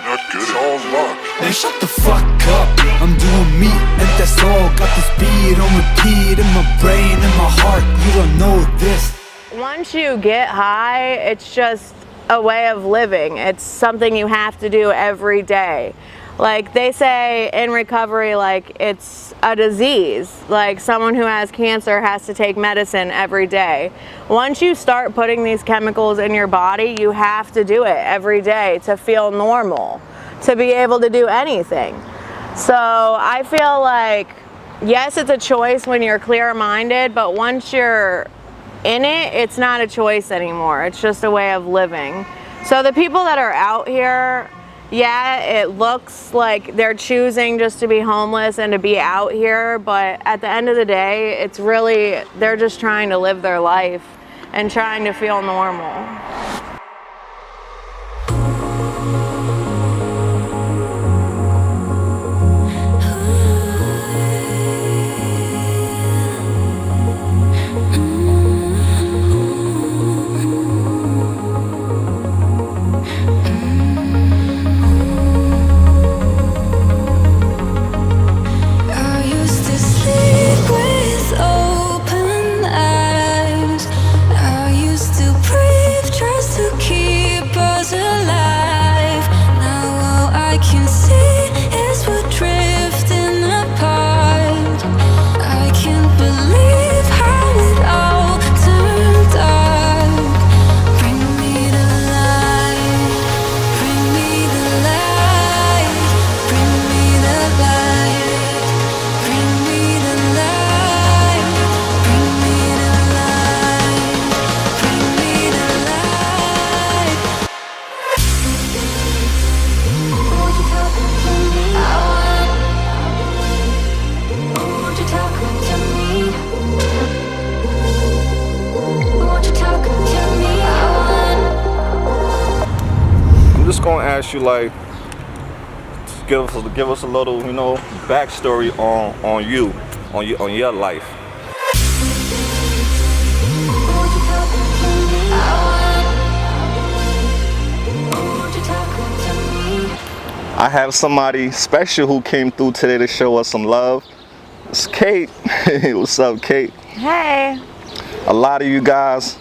not good. It's all luck. Man, shut the fuck up. I'm doing me, and that's all. Got this beat on repeat in my brain and my heart. You don't know this. Once you get high, it's just a way of living. It's something you have to do every day. Like they say in recovery, like it's a disease. Like someone who has cancer has to take medicine every day. Once you start putting these chemicals in your body, you have to do it every day to feel normal, to be able to do anything. So I feel like, yes, it's a choice when you're clear-minded, but once you're in it, it's not a choice anymore. It's just a way of living. So the people that are out here, yeah, it looks like they're choosing just to be homeless and to be out here, but at the end of the day, it's really, they're just trying to live their life and trying to feel normal. Gonna ask you, like, give us a little, you know, backstory on your life. I have somebody special who came through today to show us some love. It's Kate. What's up, Kate? Hey. A lot of you guys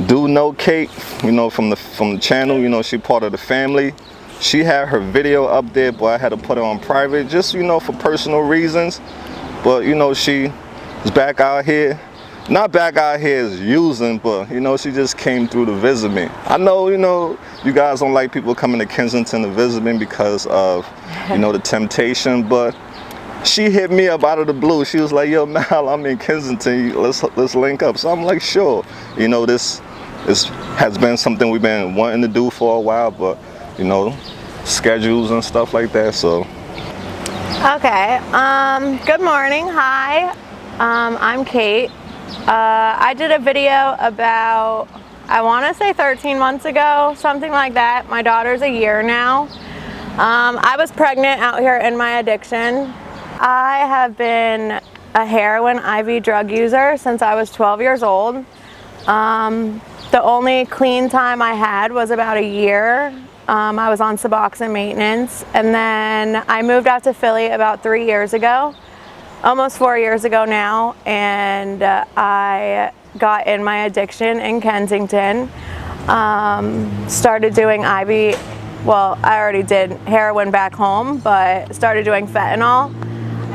do know Kate, you know, from the channel. You know, she part of the family. She had her video up there, but I had to put it on private, just, you know, for personal reasons. But, you know, she is back out here. Not back out here as using, but, you know, she just came through to visit me. I know, you know, you guys don't like people coming to Kensington to visit me because of, you know, the temptation, but she hit me up out of the blue. She was like, yo, Mal, I'm in Kensington. Let's link up. So I'm like, sure. You know, this has been something we've been wanting to do for a while, but, you know, schedules and stuff like that, so. Okay, good morning, hi. I'm Kate. I did a video about, I want to say 13 months ago, something like that. My daughter's a year now. I was pregnant out here in my addiction. I have been a heroin IV drug user since I was 12 years old. The only clean time I had was about a year. I was on Suboxone maintenance, and then I moved out to Philly about 3 years ago, almost 4 years ago now, and I got in my addiction in Kensington. Started doing IV, well, I already did heroin back home, but started doing fentanyl.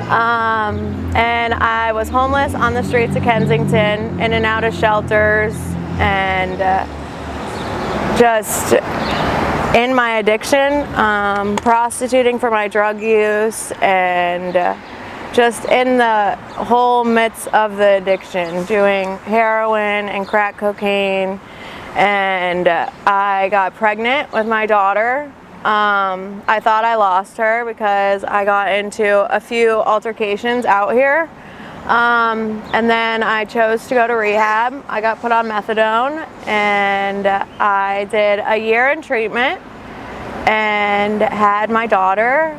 And I was homeless on the streets of Kensington, in and out of shelters, and just in my addiction, prostituting for my drug use, and just in the whole midst of the addiction, doing heroin and crack cocaine. And I got pregnant with my daughter. I thought I lost her because I got into a few altercations out here. And then I chose to go to rehab. I got put on methadone, and I did a year in treatment and had my daughter.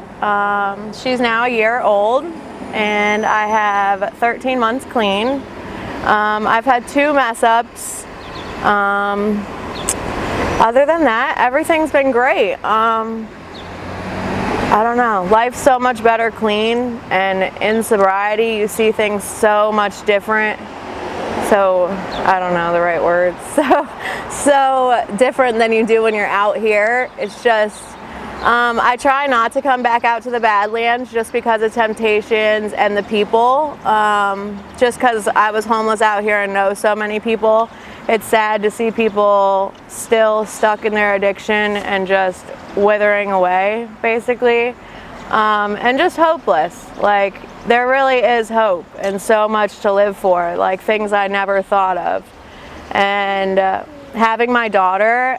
She's now a year old, and I have 13 months clean. I've had 2 mess ups. Other than that, everything's been great. I don't know. Life's so much better clean, and in sobriety you see things so much different. So, I don't know the right words. So different than you do when you're out here. It's just, I try not to come back out to the Badlands just because of temptations and the people. Just because I was homeless out here and know so many people. It's sad to see people still stuck in their addiction and just withering away, basically, and just hopeless. Like, there really is hope and so much to live for, like things I never thought of. And having my daughter,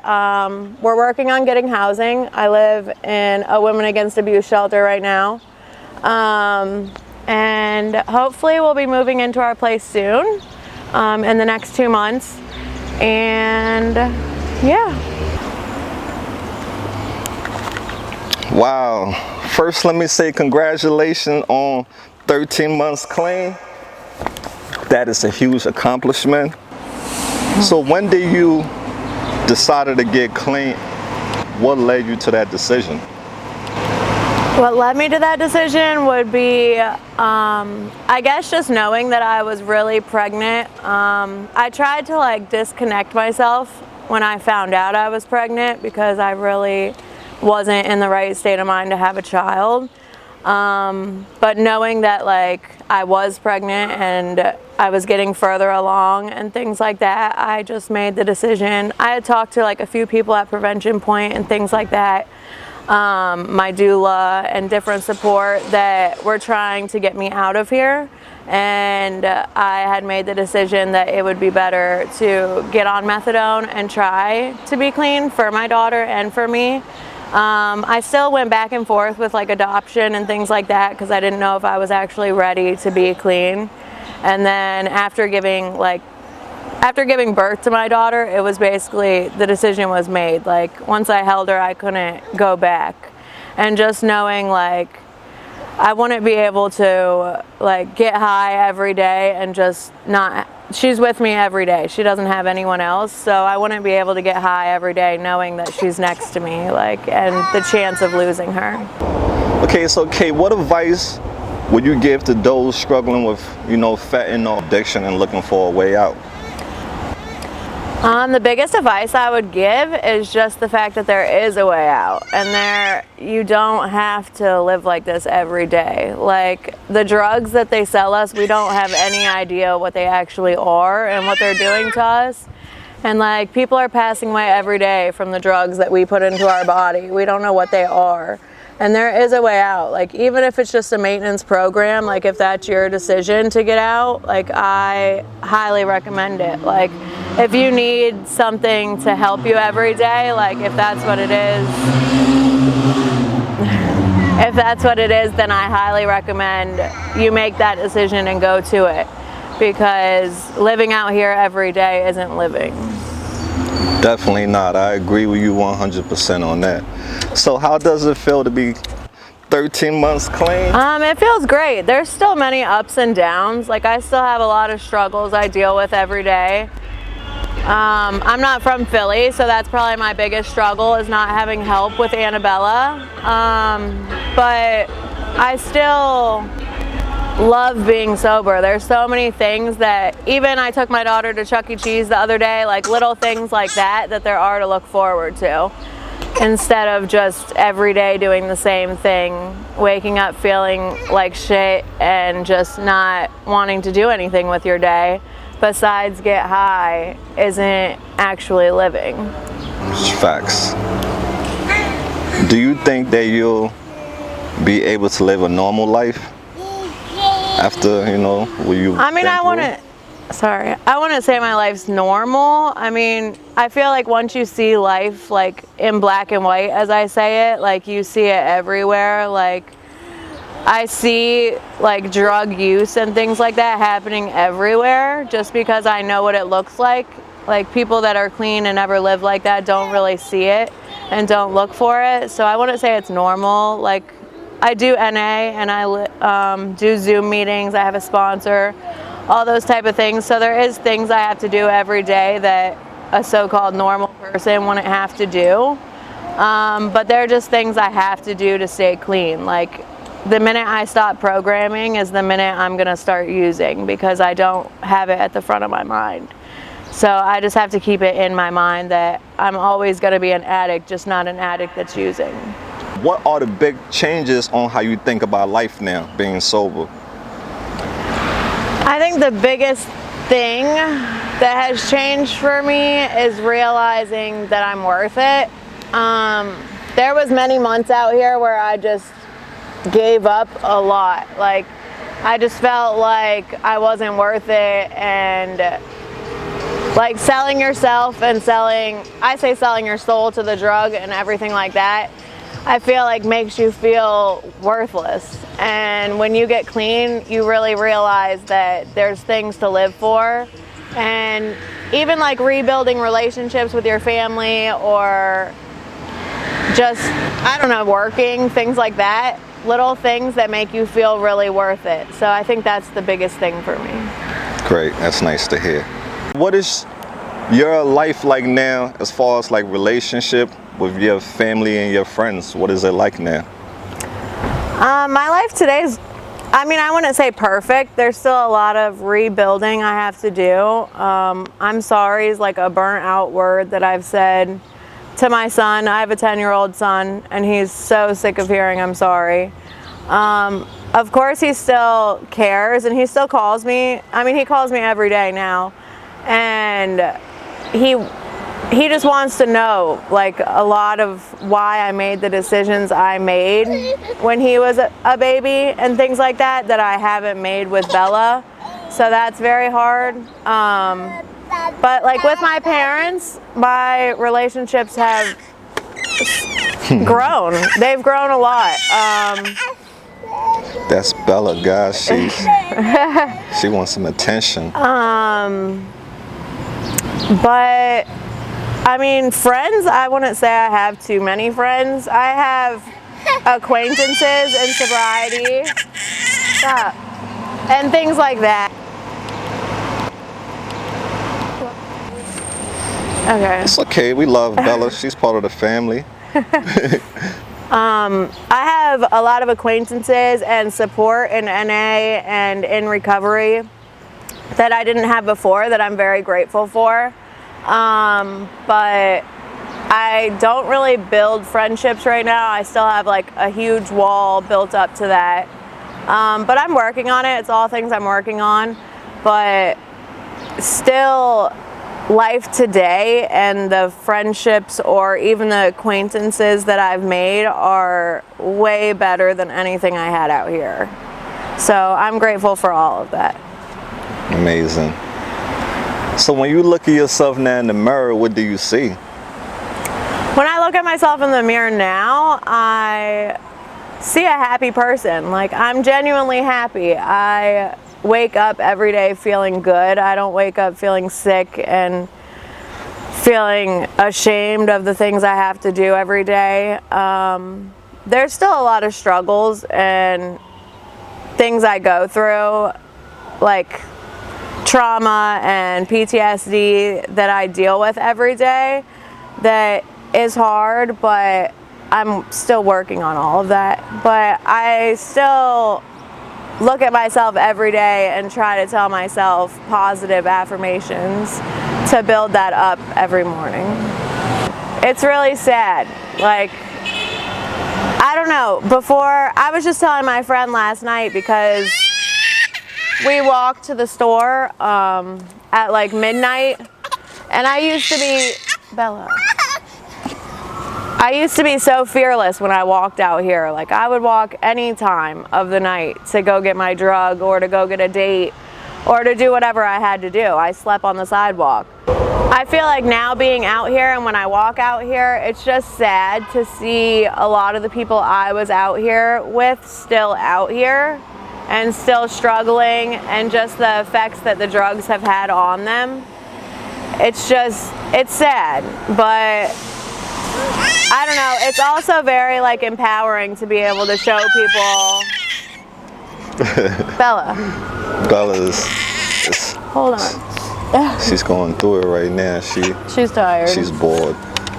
we're working on getting housing. I live in a women against abuse shelter right now, and hopefully we'll be moving into our place soon, in the next 2 months. And yeah. Wow. First, let me say congratulations on 13 months clean. That is a huge accomplishment. So when did you decided to get clean? What led you to that decision? What led me to that decision would be, I guess, just knowing that I was really pregnant. I tried to like disconnect myself when I found out I was pregnant because I really wasn't in the right state of mind to have a child. But knowing that like I was pregnant and I was getting further along and things like that, I just made the decision. I had talked to like a few people at Prevention Point and things like that, my doula and different support that were trying to get me out of here. And I had made the decision that it would be better to get on methadone and try to be clean for my daughter and for me. I still went back and forth with like adoption and things like that because I didn't know if I was actually ready to be clean. And then after giving birth to my daughter, it was basically, the decision was made. Like once I held her, I couldn't go back. And just knowing like I wouldn't be able to like get high every day and just not, she's with me every day. She doesn't have anyone else, so I wouldn't be able to get high every day knowing that she's next to me, like, and the chance of losing her. Okay, so Kate, what advice would you give to those struggling with, fentanyl addiction and looking for a way out? The biggest advice I would give is just the fact that there is a way out, and you don't have to live like this every day. Like the drugs that they sell us, we don't have any idea what they actually are and what they're doing to us. And like people are passing away every day from the drugs that we put into our body. We don't know what they are. And there is a way out. Like even if it's just a maintenance program, like if that's your decision to get out, like I highly recommend it. Like if you need something to help you every day, like if that's what it is, then I highly recommend you make that decision and go to it, because living out here every day isn't living. Definitely not. I agree with you 100% on that. So how does it feel to be 13 months clean? It feels great. There's still many ups and downs. Like I still have a lot of struggles I deal with every day. I'm not from Philly, so that's probably my biggest struggle, is not having help with Annabella. But I still love being sober. There's so many things that, even I took my daughter to Chuck E. Cheese the other day, like little things like that there are to look forward to, instead of just every day doing the same thing, waking up feeling like shit and just not wanting to do anything with your day besides get high isn't actually living. Facts. Do you think that you'll be able to live a normal life after, what you I mean, I want to say my life's normal. I mean, I feel like once you see life like in black and white, as I say it, like you see it everywhere. Like I see like drug use and things like that happening everywhere just because I know what it looks like. Like people that are clean and never live like that don't really see it and don't look for it. So I wouldn't say it's normal. Like I do NA and I do Zoom meetings. I have a sponsor, all those type of things. So there is things I have to do every day that a so-called normal person wouldn't have to do. But they're just things I have to do to stay clean. Like, the minute I stop programming is the minute I'm gonna start using, because I don't have it at the front of my mind. So I just have to keep it in my mind that I'm always gonna be an addict, just not an addict that's using. What are the big changes on how you think about life now, being sober? I think the biggest thing that has changed for me is realizing that I'm worth it. There was many months out here where I just gave up a lot. Like, I just felt like I wasn't worth it, and like selling yourself and selling your soul to the drug and everything like that, I feel like makes you feel worthless. And when you get clean, you really realize that there's things to live for. And even like rebuilding relationships with your family, or just, I don't know, working, things like that, little things that make you feel really worth it. So I think that's the biggest thing for me. Great, that's nice to hear. What is your life like now as far as like relationship with your family and your friends? What is it like now? My life today is, I mean, I wouldn't say perfect. There's still a lot of rebuilding I have to do. I'm sorry is like a burnt out word that I've said to my son. I have a 10-year-old son, and he's so sick of hearing I'm sorry. Of course, he still cares, and he still calls me. I mean, he calls me every day now, and he just wants to know like a lot of why I made the decisions I made when he was a baby and things like that I haven't made with Bella. So that's very hard. But like with my parents, my relationships have grown. They've grown a lot. That's Bella, guys. She wants some attention. But I mean, friends, I wouldn't say I have too many friends. I have acquaintances in sobriety. Stop. And things like that. Okay. It's okay, we love Bella. She's part of the family. I have a lot of acquaintances and support in NA and in recovery that I didn't have before, that I'm very grateful for. But I don't really build friendships right now. I still have like a huge wall built up to that. But I'm working on it. It's all things I'm working on. But still, life today and the friendships or even the acquaintances that I've made are way better than anything I had out here. So I'm grateful for all of that. Amazing. So when you look at yourself now in the mirror, what do you see? When I look at myself in the mirror now, I see a happy person. Like, I'm genuinely happy. I wake up every day feeling good. I don't wake up feeling sick and feeling ashamed of the things I have to do every day. There's still a lot of struggles and things I go through, like trauma and PTSD that I deal with every day that is hard, but I'm still working on all of that. But I still look at myself every day and try to tell myself positive affirmations to build that up every morning. It's really sad. Like, I don't know, before, I was just telling my friend last night because we walked to the store at like midnight, and I used to be, Bella, I used to be so fearless when I walked out here. Like, I would walk any time of the night to go get my drug or to go get a date or to do whatever I had to do. I slept on the sidewalk. I feel like now being out here, and when I walk out here, it's just sad to see a lot of the people I was out here with still out here and still struggling, and just the effects that the drugs have had on them. It's just, it's sad, but I don't know, it's also very like empowering to be able to show people. Bella's hold on. She's going through it right now. She's tired. She's bored.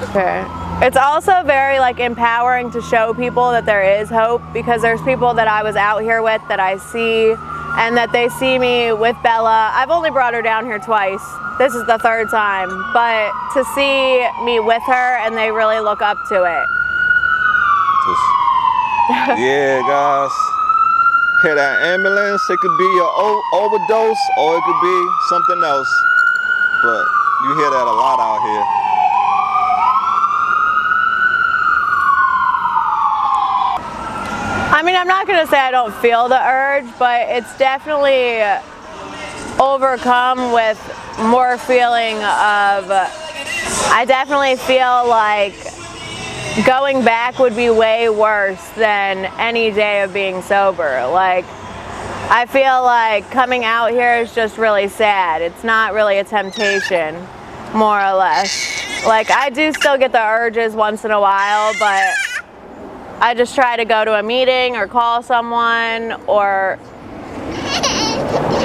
Okay. it's also very like empowering to show people that there is hope, because there's people that I was out here with that I see, and that they see me with Bella. I've only brought her down here twice. This is the third time, but to see me with her and they really look up to it. Yeah, guys. Hear that ambulance? It could be your overdose or it could be something else. But you hear that a lot out here. I mean, I'm not gonna say I don't feel the urge, but it's definitely overcome with more feeling of, I definitely feel like going back would be way worse than any day of being sober. Like, I feel like coming out here is just really sad. It's not really a temptation, more or less. Like, I do still get the urges once in a while, but I just try to go to a meeting or call someone or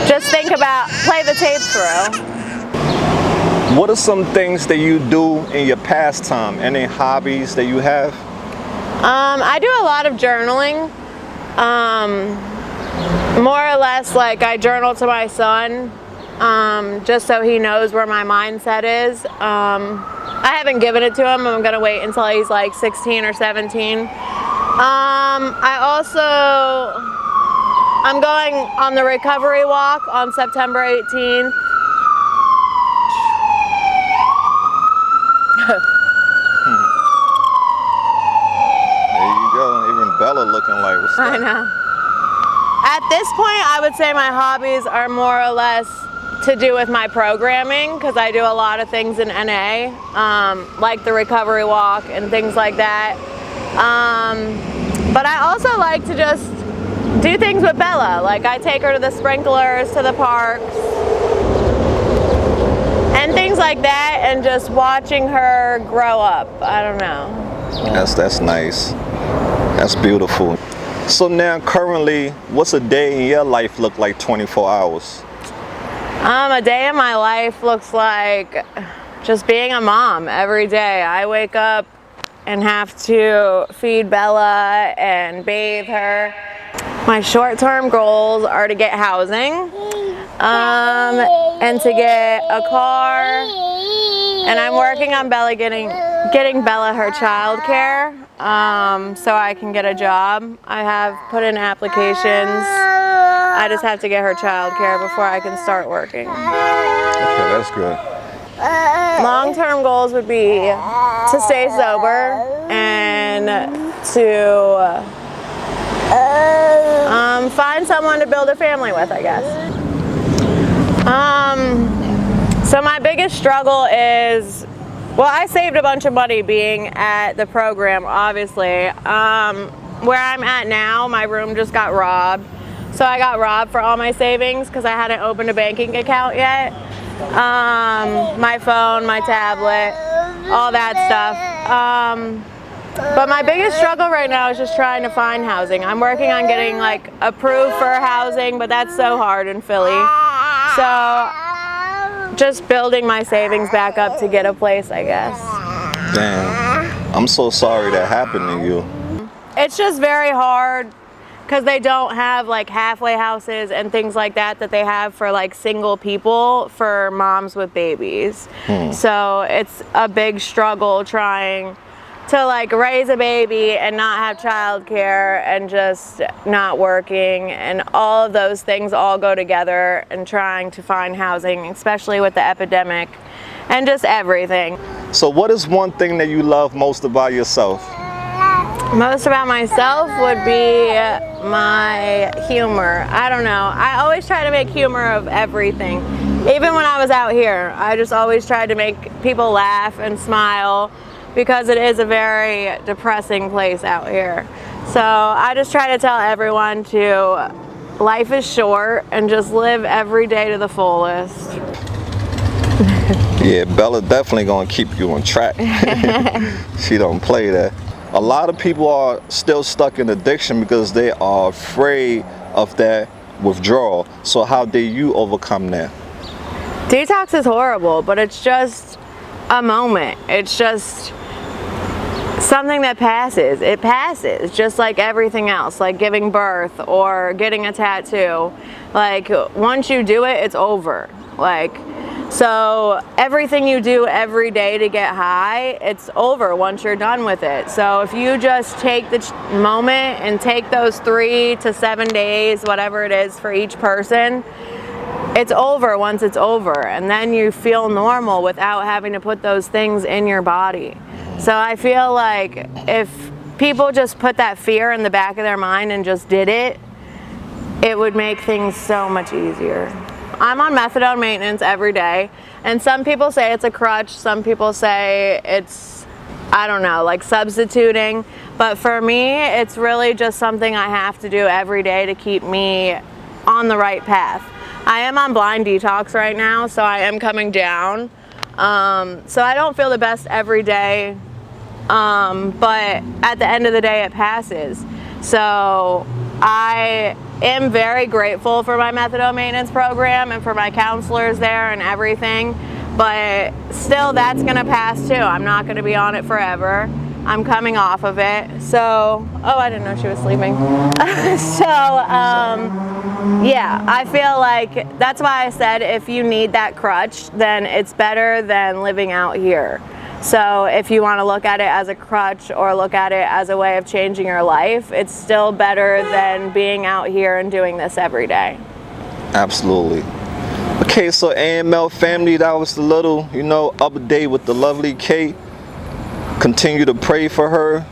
just think about, play the tape through. What are some things that you do in your pastime? Any hobbies that you have? I do a lot of journaling. More or less, like, I journal to my son, just so he knows where my mindset is. I haven't given it to him. I'm gonna wait until he's like 16 or 17. I'm going on the recovery walk on September 18th. There you go. Even Bella looking like, what's that? I know. At this point, I would say my hobbies are more or less to do with my programming, because I do a lot of things in NA, like the recovery walk and things like that. But I also like to just do things with Bella. Like, I take her to the sprinklers, to the parks, and things like that, and just watching her grow up. I don't know. That's nice. That's beautiful. So now, currently, what's a day in your life look like 24 hours? A day in my life looks like just being a mom every day. I wake up and have to feed Bella and bathe her. My short-term goals are to get housing, and to get a car, and I'm working on Bella getting Bella her childcare, so I can get a job. I have put in applications. I just have to get her childcare before I can start working. Okay, that's good. Long-term goals would be to stay sober and to find someone to build a family with, I guess. So my biggest struggle is, well, I saved a bunch of money being at the program, obviously. Where I'm at now, my room just got robbed. So I got robbed for all my savings because I hadn't opened a banking account yet. My phone, my tablet, all that stuff. But my biggest struggle right now is just trying to find housing. I'm working on getting like approved for housing, but that's so hard in Philly. So just building my savings back up to get a place, I guess. Damn. I'm so sorry that happened to you. It's just very hard because they don't have like halfway houses and things like that they have for like single people, for moms with babies. So it's a big struggle trying to like raise a baby and not have childcare and just not working, and all of those things all go together, and trying to find housing, especially with the epidemic and just everything. So what is one thing that you love most about yourself? Most about myself would be my humor. I don't know. I always try to make humor of everything. Even when I was out here, I just always tried to make people laugh and smile, because it is a very depressing place out here. So I just try to tell everyone life is short and just live every day to the fullest. Yeah, Bella definitely gonna keep you on track. She don't play that. A lot of people are still stuck in addiction because they are afraid of that withdrawal. So how did you overcome that? Detox is horrible, but it's just a moment. It's just something that passes. It passes, just like everything else, like giving birth or getting a tattoo. Like, once you do it, it's over. Like, so everything you do every day to get high, it's over once you're done with it. So if you just take the moment and take those 3 to 7 days, whatever it is for each person, it's over once it's over. And then you feel normal without having to put those things in your body. So I feel like if people just put that fear in the back of their mind and just did it, it would make things so much easier. I'm on methadone maintenance every day, and some people say it's a crutch, some people say it's, I don't know, like substituting, but for me, it's really just something I have to do every day to keep me on the right path. I am on blind detox right now, so I am coming down, so I don't feel the best every day, but at the end of the day, it passes. So I am very grateful for my methadone maintenance program and for my counselors there and everything, but still that's gonna pass too. I'm not gonna be on it forever. I'm coming off of it. So, oh, I didn't know she was sleeping. Yeah, I feel like that's why I said if you need that crutch, then it's better than living out here. So if you want to look at it as a crutch or look at it as a way of changing your life, it's still better than being out here and doing this every day. Absolutely. Okay, so AML family, that was the little, you know, update with the lovely Kate. Continue to pray for her.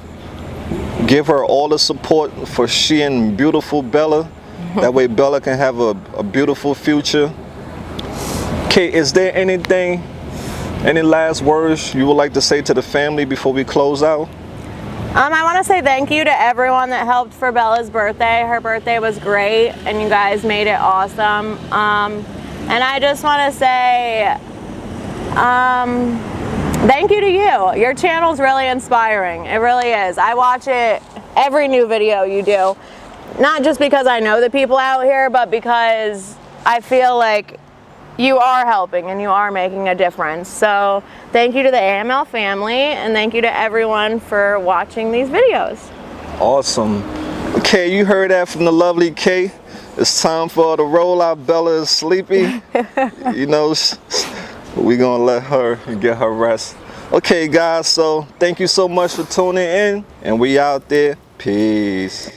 Give her all the support for she and beautiful Bella. That way Bella can have a beautiful future. Kate, is there anything, any last words you would like to say to the family before we close out? I want to say thank you to everyone that helped for Bella's birthday. Her birthday was great and you guys made it awesome. And I just want to say thank you to you. Your channel's really inspiring. It really is. I watch it, every new video you do. Not just because I know the people out here, but because I feel like you are helping and you are making a difference. So thank you to the AML family and thank you to everyone for watching these videos. Awesome. Okay, you heard that from the lovely Kay. It's time for her to roll out. Bella is sleepy. You know, we're gonna let her get her rest. Okay guys, so thank you so much for tuning in and we out there. Peace.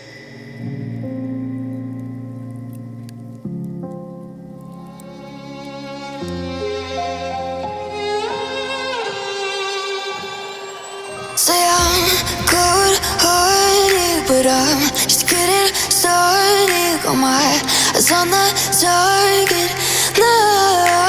Say I'm good-hearted, but I'm just getting started. Got my eyes on the target now.